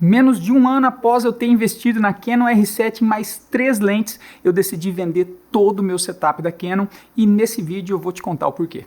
Menos de um ano após eu ter investido na Canon R7 em mais 3 lentes, eu decidi vender todo o meu setup da Canon e nesse vídeo eu vou te contar o porquê.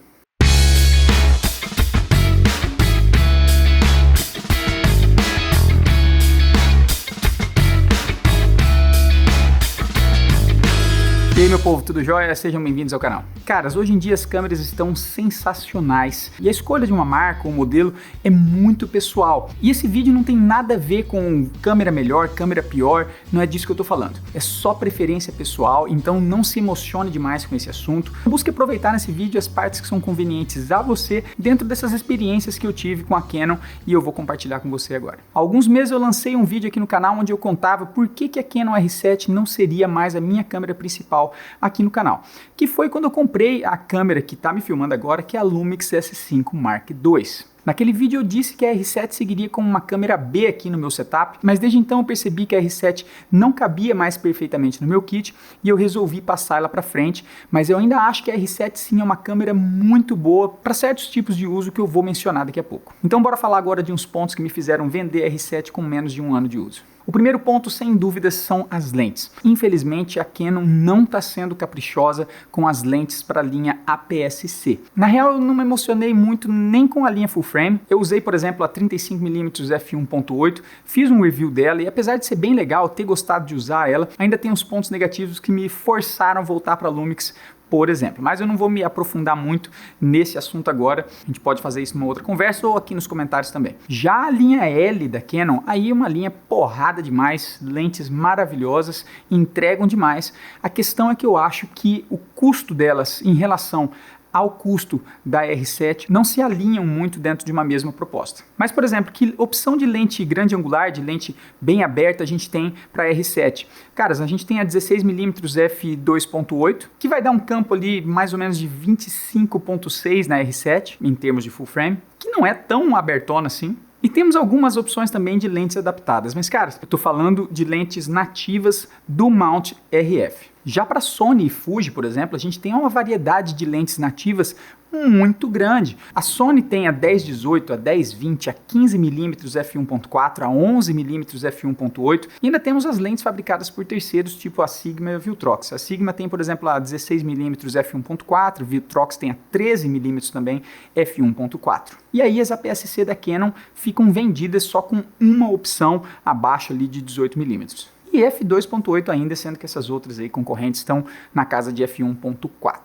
E aí meu povo, tudo jóia? Sejam bem-vindos ao canal. Caras, hoje em dia as câmeras estão sensacionais e a escolha de uma marca ou modelo é muito pessoal. E esse vídeo não tem nada a ver com câmera melhor, câmera pior, não é disso que eu tô falando. É só preferência pessoal, então não se emocione demais com esse assunto. Busque aproveitar nesse vídeo as partes que são convenientes a você dentro dessas experiências que eu tive com a Canon e eu vou compartilhar com você agora. Há alguns meses eu lancei um vídeo aqui no canal onde eu contava por que a Canon R7 não seria mais a minha câmera principal aqui no canal, que foi quando eu comprei a câmera que está me filmando agora, que é a Lumix S5 Mark II. Naquele vídeo eu disse que a R7 seguiria como uma câmera B aqui no meu setup, mas desde então eu percebi que a R7 não cabia mais perfeitamente no meu kit e eu resolvi passar ela para frente, mas eu ainda acho que a R7 sim é uma câmera muito boa para certos tipos de uso que eu vou mencionar daqui a pouco. Então bora falar agora de uns pontos que me fizeram vender a R7 com menos de um ano de uso. O primeiro ponto, sem dúvidas, são as lentes. Infelizmente, a Canon não está sendo caprichosa com as lentes para a linha APS-C. Na real, eu não me emocionei muito nem com a linha full frame. Eu usei, por exemplo, a 35mm f1.8, fiz um review dela e apesar de ser bem legal, ter gostado de usar ela, ainda tem uns pontos negativos que me forçaram a voltar para a Lumix, por exemplo. Mas eu não vou me aprofundar muito nesse assunto agora, a gente pode fazer isso numa outra conversa ou aqui nos comentários também. Já a linha L da Canon, aí é uma linha porrada demais, lentes maravilhosas, entregam demais. A questão é que eu acho que o custo delas em relação ao custo da R7 não se alinham muito dentro de uma mesma proposta. Mas, por exemplo, que opção de lente grande angular, de lente bem aberta a gente tem para a R7? Caras, a gente tem a 16mm f2.8, que vai dar um campo ali mais ou menos de 25.6 na R7, em termos de full frame, que não é tão abertona assim. E temos algumas opções também de lentes adaptadas, mas caras, eu estou falando de lentes nativas do mount RF. Já para Sony e Fuji, por exemplo, a gente tem uma variedade de lentes nativas muito grande. A Sony tem a 10-18, a 10-20, a 15mm f1.4, a 11mm f1.8 e ainda temos as lentes fabricadas por terceiros, tipo a Sigma e a Viltrox. A Sigma tem, por exemplo, a 16mm f1.4, a Viltrox tem a 13mm também f1.4. E aí as APS-C da Canon ficam vendidas só com uma opção abaixo ali de 18mm. E f2.8 ainda, sendo que essas outras aí concorrentes estão na casa de f1.4.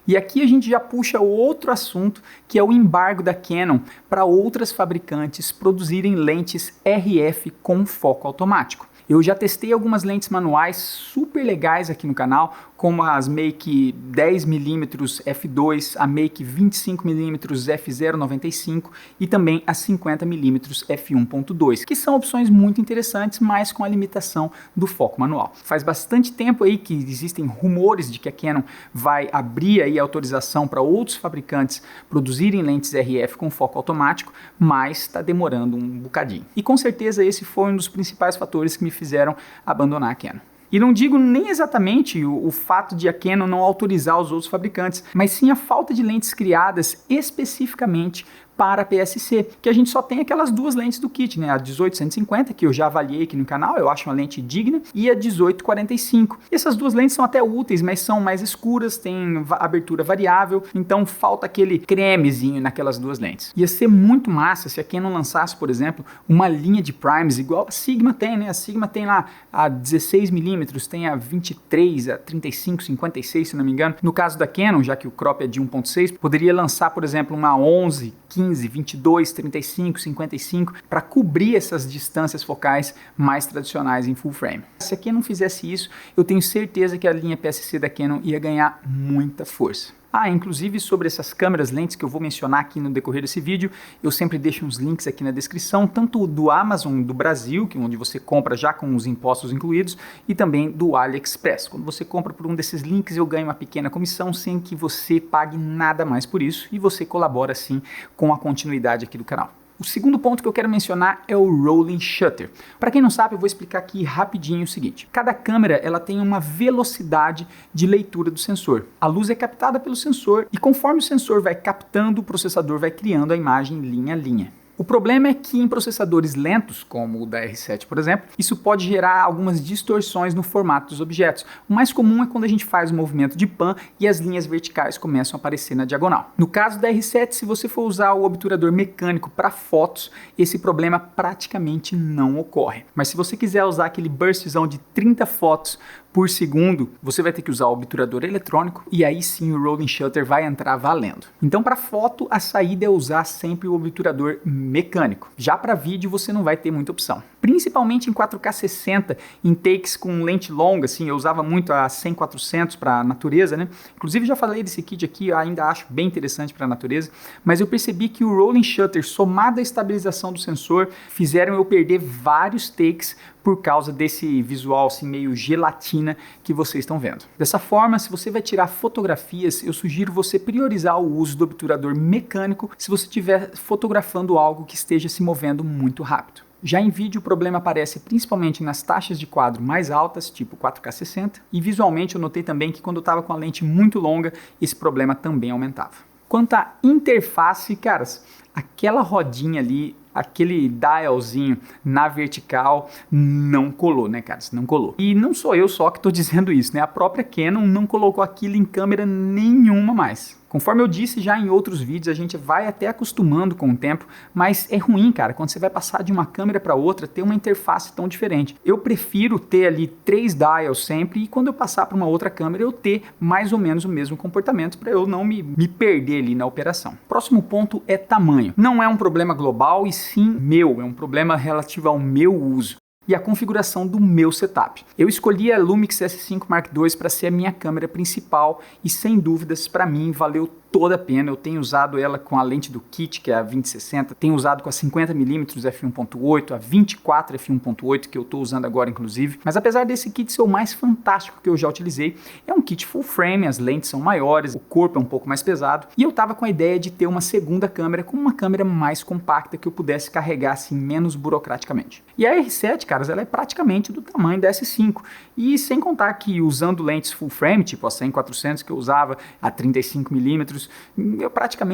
E aqui a gente já puxa outro assunto, que é o embargo da Canon para outras fabricantes produzirem lentes RF com foco automático. Eu já testei algumas lentes manuais super legais aqui no canal, como as Make 10mm f2, a Make 25mm f0.95 e também a 50mm f1.2, que são opções muito interessantes, mas com a limitação do foco manual. Faz bastante tempo aí que existem rumores de que a Canon vai abrir aí a autorização para outros fabricantes produzirem lentes RF com foco automático, mas está demorando um bocadinho. E com certeza esse foi um dos principais fatores que me fizeram abandonar a Canon. E não digo nem exatamente o fato de a Canon não autorizar os outros fabricantes, mas sim a falta de lentes criadas especificamente para a APS-C, que a gente só tem aquelas duas lentes do kit, né? A 18-150, que eu já avaliei aqui no canal, eu acho uma lente digna, e a 18-45. E essas duas lentes são até úteis, mas são mais escuras, têm abertura variável, então falta aquele cremezinho naquelas duas lentes. Ia ser muito massa se a Canon lançasse, por exemplo, uma linha de primes igual a Sigma tem, né? A Sigma tem lá a 16mm, tem a 23, a 35, 56, se não me engano. No caso da Canon, já que o crop é de 1.6, poderia lançar, por exemplo, uma 11, 15, 22, 35, 55 para cobrir essas distâncias focais mais tradicionais em full frame. Se a Canon fizesse isso, eu tenho certeza que a linha APS-C da Canon ia ganhar muita força. Inclusive sobre essas câmeras lentes que eu vou mencionar aqui no decorrer desse vídeo, eu sempre deixo uns links aqui na descrição, tanto do Amazon do Brasil, que é onde você compra já com os impostos incluídos, e também do AliExpress. Quando você compra por um desses links, eu ganho uma pequena comissão sem que você pague nada mais por isso, e você colabora assim com a continuidade aqui do canal. O segundo ponto que eu quero mencionar é o Rolling Shutter. Para quem não sabe, eu vou explicar aqui rapidinho o seguinte. Cada câmera ela tem uma velocidade de leitura do sensor. A luz é captada pelo sensor e conforme o sensor vai captando, o processador vai criando a imagem linha a linha. O problema é que em processadores lentos, como o da R7, por exemplo, isso pode gerar algumas distorções no formato dos objetos. O mais comum é quando a gente faz o movimento de pan e as linhas verticais começam a aparecer na diagonal. No caso da R7, se você for usar o obturador mecânico para fotos, esse problema praticamente não ocorre. Mas se você quiser usar aquele burstzão de 30 fotos por segundo, você vai ter que usar o obturador eletrônico e aí sim o rolling shutter vai entrar valendo. Então para foto a saída é usar sempre o obturador mecânico. Já para vídeo você não vai ter muita opção. Principalmente em 4K 60, em takes com lente longa, assim, eu usava muito a 100-400 para natureza, né? Inclusive já falei desse kit aqui, eu ainda acho bem interessante para natureza, mas eu percebi que o rolling shutter somado à estabilização do sensor fizeram eu perder vários takes por causa desse visual assim meio gelatina que vocês estão vendo. Dessa forma, se você vai tirar fotografias, eu sugiro você priorizar o uso do obturador mecânico se você estiver fotografando algo que esteja se movendo muito rápido. Já em vídeo o problema aparece principalmente nas taxas de quadro mais altas, tipo 4K 60, e visualmente eu notei também que quando eu estava com a lente muito longa, esse problema também aumentava. Quanto à interface, caras, aquela rodinha ali, aquele dialzinho na vertical não colou, né, cara? Não colou. E não sou eu só que estou dizendo isso, né? A própria Canon não colocou aquilo em câmera nenhuma mais. Conforme eu disse já em outros vídeos, a gente vai até acostumando com o tempo, mas é ruim, cara, quando você vai passar de uma câmera para outra, ter uma interface tão diferente. Eu prefiro ter ali 3 dials sempre e quando eu passar para uma outra câmera eu ter mais ou menos o mesmo comportamento para eu não me perder ali na operação. Próximo ponto é tamanho. Não é um problema global e sim meu, é um problema relativo ao meu uso e a configuração do meu setup. Eu escolhi a Lumix S5 Mark II para ser a minha câmera principal e sem dúvidas para mim valeu toda a pena. Eu tenho usado ela com a lente do kit, que é a 2060, tenho usado com a 50mm f1.8, a 24 f1.8 que eu estou usando agora inclusive, mas apesar desse kit ser o mais fantástico que eu já utilizei, é um kit full frame, as lentes são maiores, o corpo é um pouco mais pesado e eu estava com a ideia de ter uma segunda câmera com uma câmera mais compacta que eu pudesse carregar assim menos burocraticamente. E a R7, caras, ela é praticamente do tamanho da S5 e sem contar que usando lentes full frame, tipo a 100-400 que eu usava, a 35mm, eu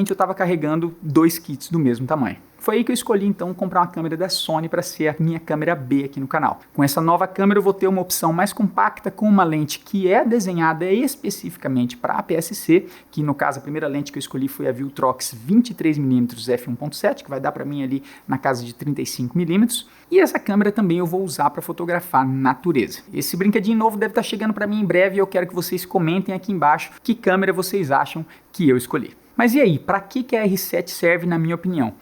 estava carregando 2 kits do mesmo tamanho. Foi aí que eu escolhi então comprar uma câmera da Sony para ser a minha câmera B aqui no canal. Com essa nova câmera eu vou ter uma opção mais compacta com uma lente que é desenhada especificamente para APS-C, que no caso a primeira lente que eu escolhi foi a Viltrox 23mm f1.7, que vai dar para mim ali na casa de 35mm, e essa câmera também eu vou usar para fotografar natureza. Esse brinquedinho novo deve estar chegando para mim em breve e eu quero que vocês comentem aqui embaixo que câmera vocês acham que eu escolhi. Mas e aí, para que a R7 serve na minha opinião?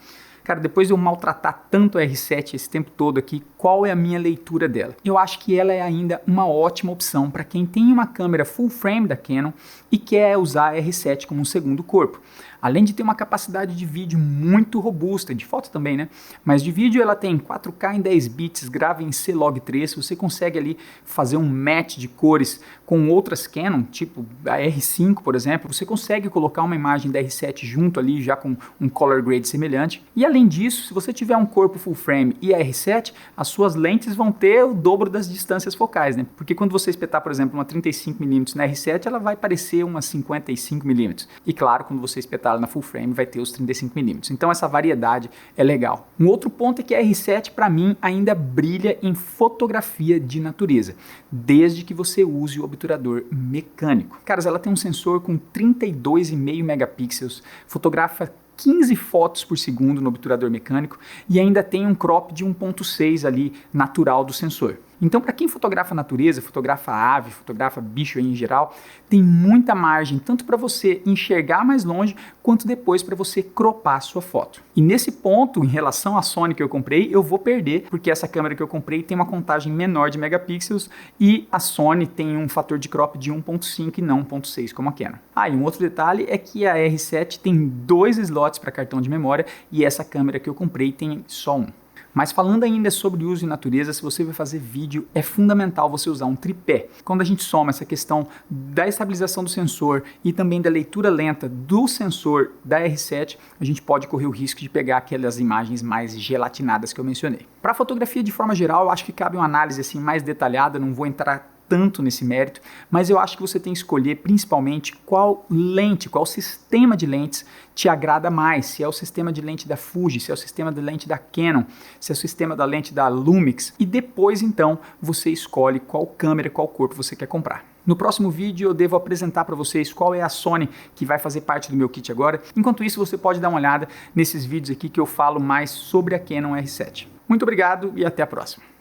Cara, depois de eu maltratar tanto a R7 esse tempo todo aqui, qual é a minha leitura dela? Eu acho que ela é ainda uma ótima opção para quem tem uma câmera full frame da Canon e quer usar a R7 como um segundo corpo. Além de ter uma capacidade de vídeo muito robusta, de foto também, né? Mas de vídeo ela tem 4K em 10 bits, grava em C-Log3, você consegue ali fazer um match de cores com outras Canon, tipo a R5, por exemplo, você consegue colocar uma imagem da R7 junto ali, já com um color grade semelhante. E além disso, se você tiver um corpo full frame e a R7, as suas lentes vão ter o dobro das distâncias focais, né? Porque quando você espetar, por exemplo, uma 35mm na R7, ela vai parecer uma 55mm. E claro, quando você espetar na full frame vai ter os 35mm. Então essa variedade é legal. Um outro ponto é que a R7 para mim ainda brilha em fotografia de natureza, desde que você use o obturador mecânico. Caras, ela tem um sensor com 32,5 megapixels, fotografa 15 fotos por segundo no obturador mecânico e ainda tem um crop de 1.6 ali natural do sensor. Então, para quem fotografa natureza, fotografa ave, fotografa bicho aí em geral, tem muita margem tanto para você enxergar mais longe, quanto depois para você cropar a sua foto. E nesse ponto, em relação à Sony que eu comprei, eu vou perder, porque essa câmera que eu comprei tem uma contagem menor de megapixels e a Sony tem um fator de crop de 1.5 e não 1.6 como a Canon. Ah, e um outro detalhe é que a R7 tem 2 slots para cartão de memória e essa câmera que eu comprei tem só um. Mas falando ainda sobre uso em natureza, se você vai fazer vídeo, é fundamental você usar um tripé. Quando a gente soma essa questão da estabilização do sensor e também da leitura lenta do sensor da R7, a gente pode correr o risco de pegar aquelas imagens mais gelatinadas que eu mencionei. Para fotografia de forma geral, eu acho que cabe uma análise assim mais detalhada, não vou entrar tanto nesse mérito, mas eu acho que você tem que escolher principalmente qual lente, qual sistema de lentes te agrada mais, se é o sistema de lente da Fuji, se é o sistema de lente da Canon, se é o sistema da lente da Lumix, e depois então você escolhe qual câmera, qual corpo você quer comprar. No próximo vídeo eu devo apresentar para vocês qual é a Sony que vai fazer parte do meu kit agora. Enquanto isso, você pode dar uma olhada nesses vídeos aqui que eu falo mais sobre a Canon R7. Muito obrigado e até a próxima.